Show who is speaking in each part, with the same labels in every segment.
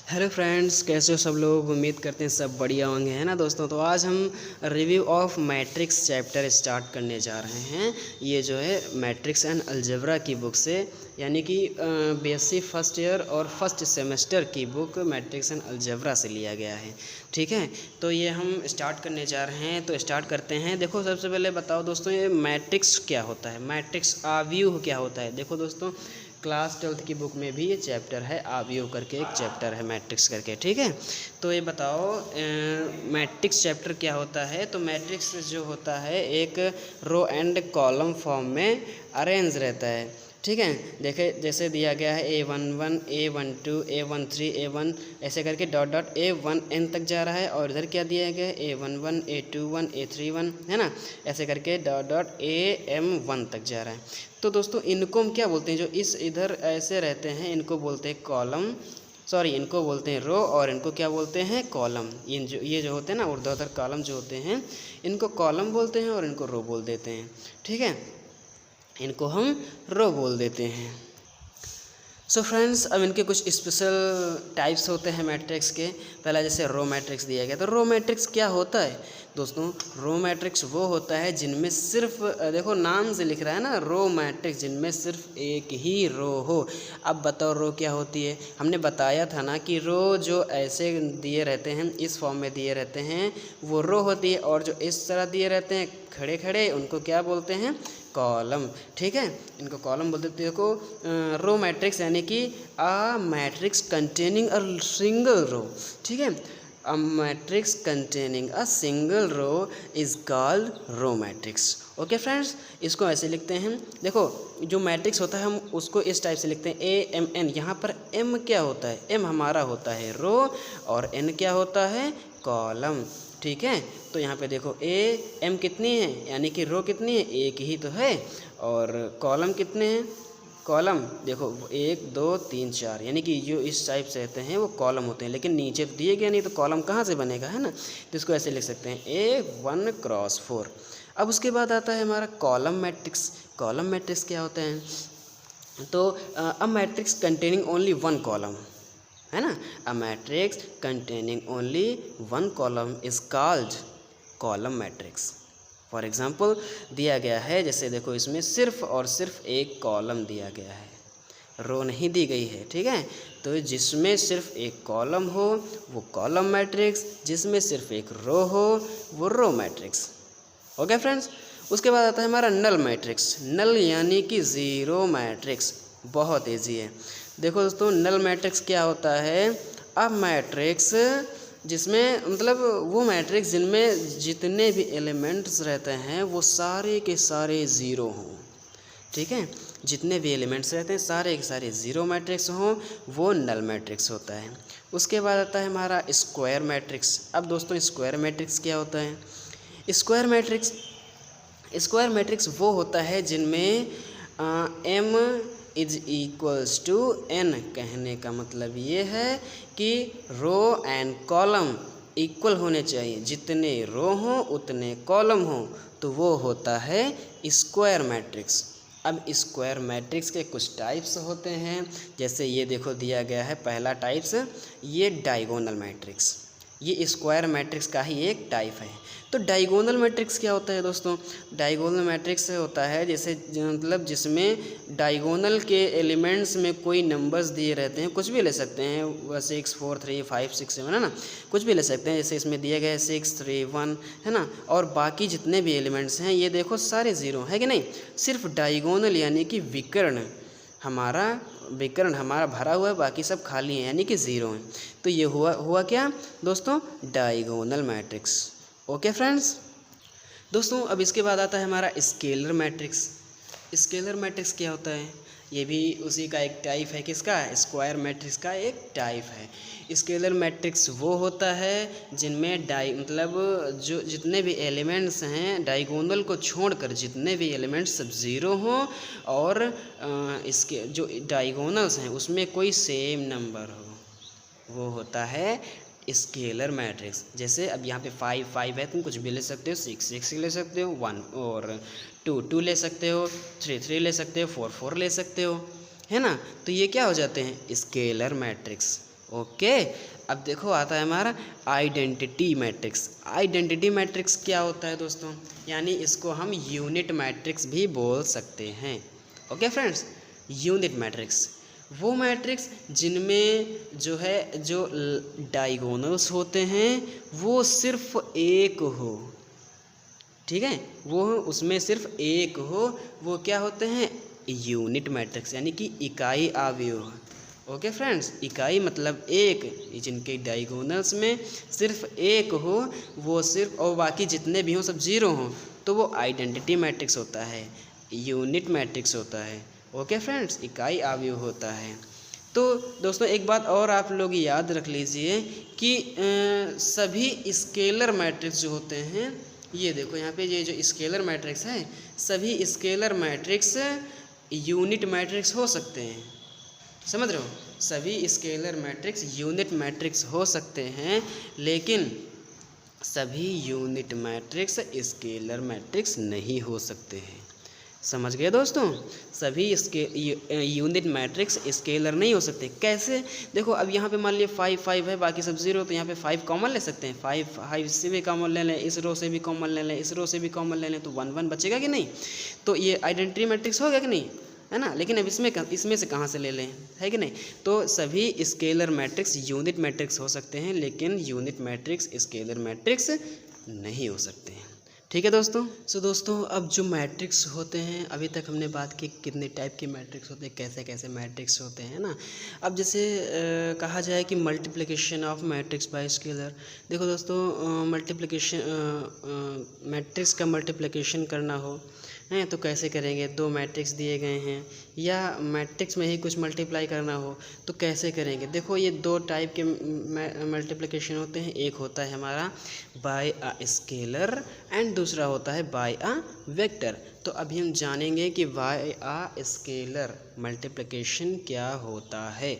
Speaker 1: Hello friends, कैसे हो सब लोग। उम्मीद करते हैं सब बढ़िया होंगे, है ना दोस्तों। तो आज हम review of matrix chapter start करने जा रहे हैं। ये जो है मैट्रिक्स एंड अलजेब्रा की बुक से, यानी कि बीएससी फर्स्ट ईयर और फर्स्ट सेमेस्टर की बुक मैट्रिक्स एंड अलजेब्रा से लिया गया है। ठीक है, तो ये हम स्टार्ट करने जा रहे हैं। तो स्टार्ट करते हैं। देखो, सबसे पहले बताओ दोस्तों, ये मैट्रिक्स क्या होता है, मैट्रिक्स आव्यूह क्या होता है। देखो दोस्तों, क्लास 12th की बुक में भी ये चैप्टर है, आव्यूह करके एक चैप्टर है मैट्रिक्स करके। ठीक है, तो ये बताओ मैट्रिक्स चैप्टर क्या होता है। तो मैट्रिक्स जो होता है एक रो एंड कॉलम फॉर्म में अरेंज रहता है। ठीक है, देखे जैसे दिया गया है A11, A12, A13, A1 ऐसे करके डॉट डॉट A1N तक जा रहा है। और इधर क्या दिया गया है A11, A21, A31, है ना, ऐसे करके डॉट डॉट AM1 तक जा रहा है। तो दोस्तों, इनको हम क्या बोलते हैं, जो इस इधर ऐसे रहते हैं इनको बोलते हैं कॉलम, सॉरी इनको बोलते हैं रो, और इनको क्या बोलते हैं कॉलम। ये जो होते हैं ना ऊर्ध्वाधर कॉलम जो होते हैं, इनको कॉलम बोलते हैं और इनको रो बोल देते हैं। ठीक है, इनको हम रो बोल देते हैं। सो फ्रेंड्स, अब इनके कुछ स्पेशल टाइप्स होते हैं मैट्रिक्स के। पहला जैसे रो मैट्रिक्स दिया गया, तो रो मैट्रिक्स क्या होता है दोस्तों। रो मैट्रिक्स वो होता है जिनमें सिर्फ, देखो नाम से लिख रहा है ना रो मैट्रिक्स, जिनमें सिर्फ एक ही रो हो। अब बताओ रो क्या होती है। हमने बताया था ना कि रो जो ऐसे दिए रहते हैं, इस फॉर्म में दिए रहते हैं, वो रो होती है। और जो इस तरह दिए रहते हैं खड़े खड़े, उनको क्या बोलते हैं कॉलम। ठीक है, इनको कॉलम बोलते हैं। देखो रो मैट्रिक्स यानी कि a matrix containing a single row. ठीक है, a matrix containing a single row is called row matrix. Okay friends, इसको ऐसे लिखते हैं। देखो, जो मैट्रिक्स होता है हम उसको इस टाइप से लिखते हैं AMN। यहाँ पर M क्या होता है, M हमारा होता है रो, और N क्या होता है कॉलम। ठीक है, तो यहाँ पे देखो AM कितनी है, यानी कि रो कितनी है, एक ही तो है। और कॉलम कितने हैं, कॉलम देखो 1 2 3 4, यानी कि जो इस टाइप से रहते हैं वो कॉलम होते हैं। लेकिन नीचे तो दिए गए नहीं, तो कॉलम कहाँ से बनेगा, है ना। तो इसको ऐसे लिख सकते हैं A1 क्रॉस 4। अब उसके बाद आता है हमारा कॉलम मैट्रिक्स। कॉलम मैट्रिक्स क्या होते हैं, तो अ matrix containing only one column, है ना। अ matrix containing only one column is called column matrix. For example दिया गया है, जैसे देखो इसमें सिर्फ और सिर्फ एक कॉलम दिया गया है, रो नहीं दी गई है। ठीक है, तो जिसमें सिर्फ एक कॉलम हो वो कॉलम मैट्रिक्स, जिसमें सिर्फ एक रो हो वो रो मैट्रिक्स। ओके फ्रेंड्स, उसके बाद आता है हमारा नल मैट्रिक्स। नल यानी कि ज़ीरो मैट्रिक्स, बहुत ईजी है। देखो दोस्तों, नल मैट्रिक्स क्या होता है, अब मैट्रिक्स जिसमें मतलब वो मैट्रिक्स जिनमें जितने भी एलिमेंट्स रहते हैं वो सारे के सारे ज़ीरो हों। ठीक है, जितने भी एलिमेंट्स रहते हैं सारे के सारे ज़ीरो मैट्रिक्स हों, वो नल मैट्रिक्स होता है। उसके बाद आता है हमारा स्क्वायर मैट्रिक्स। अब दोस्तों, स्क्वायर मैट्रिक्स क्या होता है। स्क्वायर मैट्रिक्स वो होता है जिनमें M is equals to N। कहने का मतलब ये है कि रो एंड कॉलम इक्वल होने चाहिए, जितने रो हों उतने कॉलम हों, तो वो होता है स्क्वायर मैट्रिक्स। अब स्क्वायर मैट्रिक्स के कुछ टाइप्स होते हैं, जैसे ये देखो दिया गया है पहला टाइप्स, ये डायगोनल मैट्रिक्स, ये स्क्वायर मैट्रिक्स का ही एक टाइप है। तो डायगोनल मैट्रिक्स क्या होता है दोस्तों। डायगोनल मैट्रिक्स होता है जैसे मतलब जिसमें डायगोनल के एलिमेंट्स में कोई नंबर्स दिए रहते हैं, कुछ भी ले सकते हैं, 6 4 3 5 6 7, है ना, कुछ भी ले सकते हैं। जैसे इसमें दिया गया है 6 3 1, है ना, और बाकी जितने भी एलिमेंट्स हैं ये देखो सारे ज़ीरो है कि नहीं। सिर्फ डायगोनल यानी कि विकर्ण हमारा भरा हुआ है, बाकी सब खाली हैं यानी कि ज़ीरो हैं। तो ये हुआ क्या दोस्तों, डायगोनल मैट्रिक्स। ओके फ्रेंड्स, दोस्तों अब इसके बाद आता है हमारा स्केलर मैट्रिक्स। स्केलर मैट्रिक्स क्या होता है, ये भी उसी का एक टाइप है, किसका, स्क्वायर मैट्रिक्स का एक टाइप है। स्केलर मैट्रिक्स वो होता है जिनमें मतलब जो जितने भी एलिमेंट्स हैं डायगोनल को छोड़कर जितने भी एलिमेंट्स सब ज़ीरो हों, और इसके जो डायगोनल्स हैं उसमें कोई सेम नंबर हो, वो होता है स्केलर मैट्रिक्स। जैसे अब यहाँ पे 5 5 है, तुम कुछ भी ले सकते हो, 6 6 ले सकते हो, 1 और 2 2 ले सकते हो, 3 3 ले सकते हो, 4 4 ले सकते हो, है ना। तो ये क्या हो जाते हैं, स्केलर मैट्रिक्स। ओके। अब देखो आता है हमारा आइडेंटिटी मैट्रिक्स। आइडेंटिटी मैट्रिक्स क्या होता है दोस्तों, यानी इसको हम यूनिट मैट्रिक्स भी बोल सकते हैं। ओके फ्रेंड्स, यूनिट मैट्रिक्स वो मैट्रिक्स जिनमें जो डायगोनल्स होते हैं वो सिर्फ एक हो, ठीक है, वो उसमें सिर्फ एक हो, वो क्या होते हैं, यूनिट मैट्रिक्स, यानी कि इकाई अवयव। ओके फ्रेंड्स, इकाई मतलब एक, जिनके डायगोनल्स में सिर्फ एक हो, वो सिर्फ, और बाकी जितने भी हों सब जीरो हों, तो वो आइडेंटिटी मैट्रिक्स होता है, यूनिट मैट्रिक्स होता है। ओके फ्रेंड्स, इकाई अवयव होता है। तो दोस्तों एक बात और आप लोग याद रख लीजिए कि सभी स्केलर मैट्रिक्स जो होते हैं, ये देखो यहाँ पे ये जो स्केलर मैट्रिक्स है, सभी स्केलर मैट्रिक्स यूनिट मैट्रिक्स हो सकते हैं। समझ रहे हो, सभी स्केलर मैट्रिक्स यूनिट मैट्रिक्स हो सकते हैं, लेकिन सभी यूनिट मैट्रिक्स स्केलर मैट्रिक्स नहीं हो सकते हैं। समझ गए दोस्तों, सभी यूनिट मैट्रिक्स स्केलर नहीं हो सकते। कैसे, देखो अब यहाँ पे मान लिया 5 5 है, बाकी सब 0, तो यहाँ पे 5 कॉमन ले सकते हैं, 5 से भी कॉमन ले लें, इस रो से भी कॉमन ले लें, इस रो से भी कॉमन ले लें, तो 1 1 बचेगा कि नहीं। तो ये आइडेंटिटी मैट्रिक्स हो गया कि नहीं, है ना। लेकिन अब इसमें से कहाँ से ले लें, है कि नहीं। तो सभी स्केलर मैट्रिक्स यूनिट मैट्रिक्स हो सकते हैं, लेकिन यूनिट मैट्रिक्स स्केलर मैट्रिक्स नहीं हो सकते हैं। ठीक है दोस्तों। सो दोस्तों अब जो मैट्रिक्स होते हैं, अभी तक हमने बात की कितने टाइप के मैट्रिक्स होते हैं, कैसे कैसे मैट्रिक्स होते हैं ना। अब जैसे कहा जाए कि multiplication of matrix bye scalar. देखो दोस्तों, मैट्रिक्स का मल्टीप्लिकेशन करना हो हैं तो कैसे करेंगे, दो मैट्रिक्स दिए गए हैं, या मैट्रिक्स में ही कुछ मल्टीप्लाई करना हो तो कैसे करेंगे। देखो ये दो टाइप के मल्टीप्लिकेशन होते हैं, एक होता है हमारा बाय अ स्केलर एंड दूसरा होता है बाय अ वेक्टर। तो अभी हम जानेंगे कि बाय अ स्केलर मल्टीप्लिकेशन क्या होता है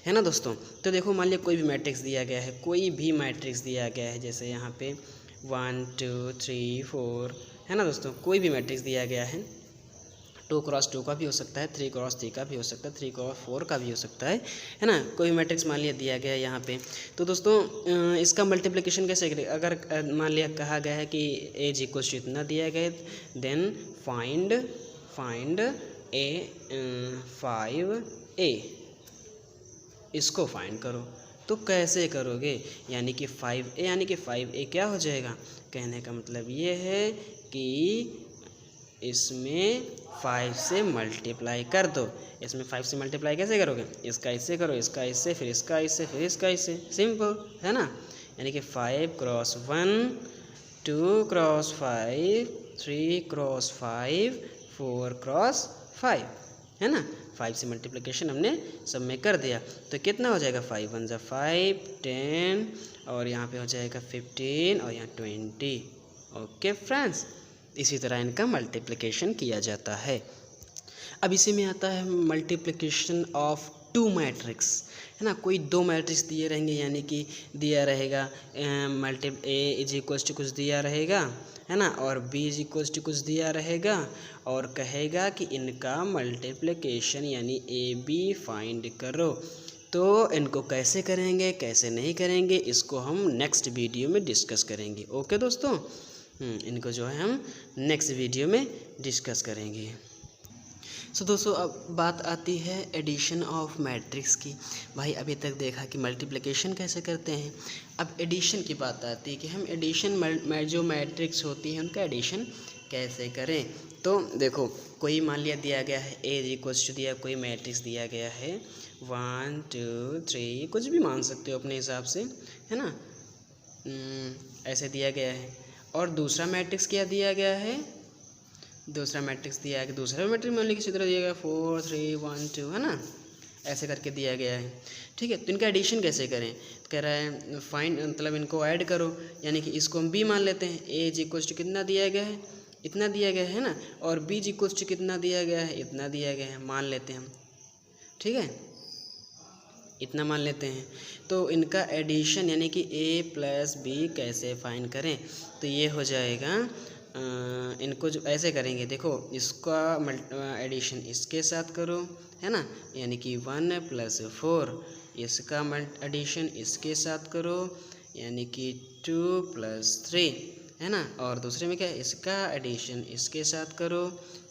Speaker 1: ना दोस्तों। तो देखो मान लिया कोई भी मैट्रिक्स दिया गया है, कोई भी मैट्रिक्स दिया गया है, जैसे यहाँ पे 1 2 3 4 है ना दोस्तों, कोई भी मैट्रिक्स दिया गया है, 2 क्रॉस 2 का भी हो सकता है, 3 क्रॉस 3 का भी हो सकता है, 3 क्रॉस 4 का भी हो सकता है ना। कोई भी मैट्रिक्स मान लिया दिया गया है यहाँ पे, तो दोस्तों इसका मल्टीप्लिकेशन कैसे करें। अगर मान लिया कहा गया है कि एज इक्वल्स टू इतना दिया गया, देन फाइंड ए 5a, इसको फाइंड करो। तो कैसे करोगे, यानी कि 5a, यानी कि 5a क्या हो जाएगा, कहने का मतलब ये है कि इसमें 5 से मल्टीप्लाई कर दो। इसमें 5 से मल्टीप्लाई कैसे करोगे, इसका इससे करो, इसका इससे, फिर इसका इससे, फिर इसका इससे, सिंपल है ना। यानी कि 5 क्रॉस 1 2 क्रॉस 5 3 क्रॉस 5 4 क्रॉस 5, है ना। 5 से मल्टीप्लिकेशन हमने सब में कर दिया, तो कितना हो जाएगा, 5 1 जा 5 10, और यहाँ पे हो जाएगा 15, और यहाँ 20। ओके फ्रेंड्स, इसी तरह इनका मल्टीप्लिकेशन किया जाता है। अब इसी में आता है मल्टीप्लिकेशन ऑफ टू मैट्रिक्स, है ना। कोई दो मैट्रिक्स दिए रहेंगे, यानी कि दिया रहेगा ए इज इक्वल्स टू कुछ दिया रहेगा, है ना, और बी इज इक्वल्स टू कुछ दिया रहेगा, और कहेगा कि इनका मल्टीप्लिकेशन यानी ए बी फाइंड करो। तो इनको कैसे करेंगे, कैसे नहीं करेंगे, इसको हम नेक्स्ट वीडियो में डिस्कस करेंगे। ओके दोस्तों, इनको जो है हम नेक्स्ट वीडियो में डिस्कस करेंगे। सो दोस्तों अब बात आती है एडिशन ऑफ मैट्रिक्स की। भाई अभी तक देखा कि मल्टीप्लिकेशन कैसे करते हैं, अब एडिशन की बात आती है कि हम एडिशन जो मैट्रिक्स होती है उनका एडिशन कैसे करें। तो देखो कोई मान लिया दिया गया है ए इक्वल्स टू दिया, कोई मैट्रिक्स दिया गया है 1 2 3, कुछ भी मान सकते हो अपने हिसाब से, है ना, ऐसे दिया गया है। और दूसरा मैट्रिक्स क्या दिया गया है, दूसरा मैट्रिक्स दिया है कि दूसरा मैट्रिक्स मान लीजिए किसी तरह दिया गया 4 3 1 2, है ना, ऐसे करके दिया गया है। ठीक है, तो इनका एडिशन कैसे करें, तो कह रहा है फाइंड, मतलब इनको ऐड करो, यानी कि इसको हम बी मान लेते हैं, ए इज इक्वल्स टू कितना दिया गया है, इतना दिया गया है ना, और बी इज इक्वल्स टू कितना दिया गया है, इतना दिया गया है, मान लेते हैं हम। ठीक है, इतना मान लेते हैं। तो इनका एडिशन यानी कि ए प्लस बी कैसे फाइंड करें, तो ये हो जाएगा, इनको जो ऐसे करेंगे, देखो इसका एडिशन इसके साथ करो, है ना, यानी कि 1 + 4 इसका एडिशन इसके साथ करो, यानी कि 2 + 3 है ना। और दूसरे में क्या है, इसका एडिशन इसके साथ करो,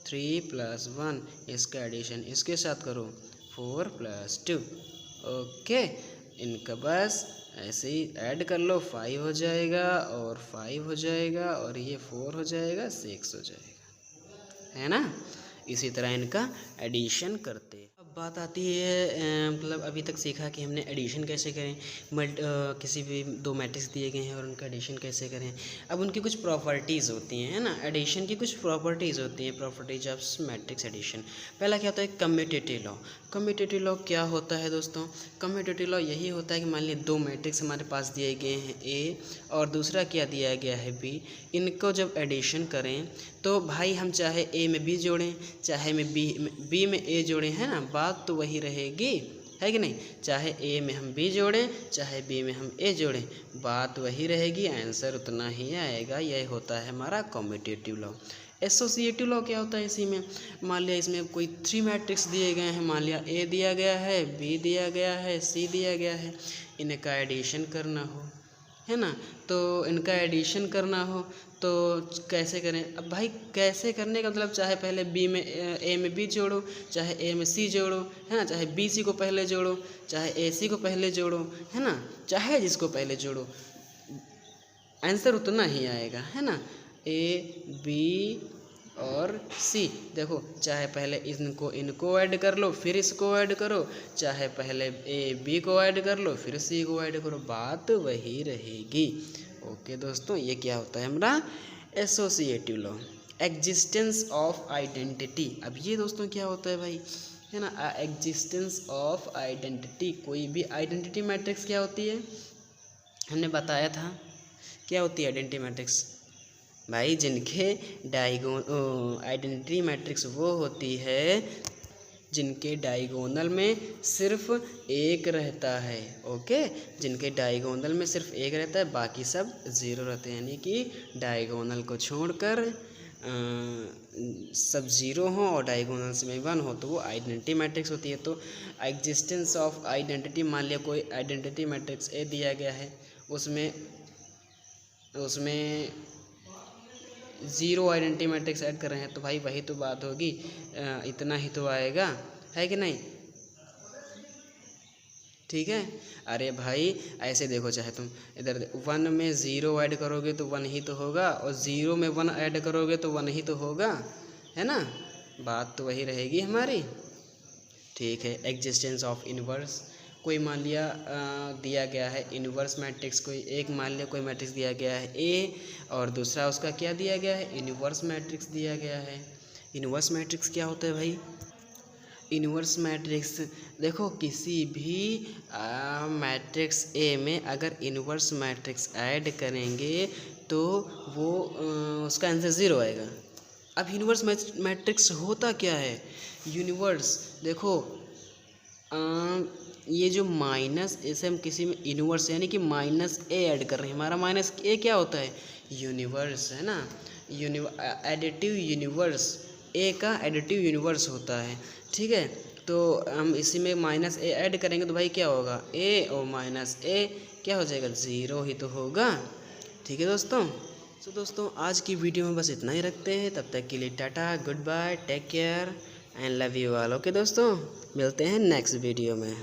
Speaker 1: 3 + 1 इसका एडिशन इसके साथ करो, 4 + 2। ओके, इनका बस ऐसे ही ऐड कर लो, 5 हो जाएगा और 5 हो जाएगा और ये 4 हो जाएगा, 6 हो जाएगा, है ना। इसी तरह इनका एडिशन करते हैं। अब बात आती है मतलब अभी तक सीखा कि हमने एडिशन कैसे करें, किसी भी दो मैट्रिक्स दिए गए हैं और उनका एडिशन कैसे करें। अब उनकी कुछ प्रॉपर्टीज़ होती हैं, है ना। एडिशन की कुछ प्रॉपर्टीज़ होती हैं, प्रॉपर्टीज ऑफ मैट्रिक्स एडिशन। पहला क्या होता है, कम्यूटेटिव लॉ। कम्यूटेटिव लॉ क्या होता है दोस्तों, कम्यूटेटिव लॉ यही होता है कि मान लीजिए दो मैट्रिक्स हमारे पास दिए गए हैं ए और दूसरा क्या दिया गया है बी, इनको जब एडिशन करें तो भाई हम चाहे ए में बी जोड़ें, चाहे में बी में ए जोड़ें, है ना, बात तो वही रहेगी, है कि नहीं। चाहे ए में हम बी जोड़ें, चाहे बी में हम ए जोड़ें, बात वही रहेगी, आंसर उतना ही आएगा। यह होता है हमारा कम्यूटेटिव लॉ। एसोसिएटिव लॉ क्या होता है, इसी में मान लिया इसमें कोई 3 मैट्रिक्स दिए गए हैं, मान लिया ए दिया गया है, बी दिया गया है, सी दिया गया है, इनका एडिशन करना हो, है ना। तो इनका एडिशन करना हो तो कैसे करें। अब भाई कैसे करने का मतलब, चाहे पहले बी में ए में बी जोड़ो, चाहे ए में सी जोड़ो, है ना, चाहे बी सी को पहले जोड़ो, चाहे ए सी को पहले जोड़ो, है ना, चाहे जिसको पहले जोड़ो, आंसर उतना ही आएगा, है ना। ए बी और सी, देखो चाहे पहले इनको ऐड कर लो फिर इसको ऐड करो, चाहे पहले ए बी को ऐड कर लो फिर सी को ऐड करो, बात वही रहेगी। ओके दोस्तों, ये क्या होता है हमारा associative law. Existence of identity, अब ये दोस्तों क्या होता है भाई, है ना, एग्जिस्टेंस ऑफ आइडेंटिटी। कोई भी आइडेंटिटी मैट्रिक्स क्या होती है, हमने बताया था क्या होती है आइडेंटिटी मैट्रिक्स भाई, जिनके आइडेंटिटी मैट्रिक्स वो होती है जिनके डायगोनल में सिर्फ एक रहता है। ओके, जिनके डायगोनल में सिर्फ एक रहता है, बाकी सब ज़ीरो रहते हैं, यानी कि डायगोनल को छोड़कर सब ज़ीरो हों और डायगोनल में 1 हो तो वो आइडेंटिटी मैट्रिक्स होती है। तो एग्जिस्टेंस ऑफ आइडेंटिटी, मान लिया कोई आइडेंटिटी मैट्रिक्स ए दिया गया है, उसमें 0 आइडेंटिटी मैट्रिक्स ऐड कर रहे हैं, तो भाई वही तो बात होगी, इतना ही तो आएगा, है कि नहीं, ठीक है। अरे भाई ऐसे देखो, चाहे तुम इधर 1 में 0 ऐड करोगे तो 1 ही तो होगा, और 0 में 1 ऐड करोगे तो 1 ही तो होगा, है ना, बात तो वही रहेगी हमारी, ठीक है। एग्जिस्टेंस ऑफ इनवर्स, कोई मान लिया दिया गया है इन्वर्स मैट्रिक्स, कोई एक मान लिया कोई मैट्रिक्स दिया गया है ए और दूसरा उसका क्या दिया गया है, इन्वर्स मैट्रिक्स दिया गया है। इन्वर्स मैट्रिक्स क्या होता है भाई, इन्वर्स मैट्रिक्स देखो किसी भी मैट्रिक्स ए में अगर इन्वर्स मैट्रिक्स ऐड करेंगे तो वो उसका आंसर 0 आएगा। अब इन्वर्स मैट्रिक्स होता क्या है, यूनिवर्स देखो ये जो माइनस, इसे हम किसी में इन्वर्स यानी कि माइनस ए ऐड कर रहे हैं, हमारा माइनस ए क्या होता है, यूनिवर्स, है ना, एडिटिव यूनिवर्स, ए का एडिटिव यूनिवर्स होता है, ठीक है। तो हम इसी में माइनस ए ऐड करेंगे तो भाई क्या होगा, ए और माइनस ए क्या हो जाएगा, 0 ही तो होगा, ठीक है दोस्तों। तो दोस्तों आज की वीडियो में बस इतना ही रखते हैं, तब तक के लिए tata, good bye, take care and love you all. Okay दोस्तों, मिलते हैं नेक्स्ट वीडियो में।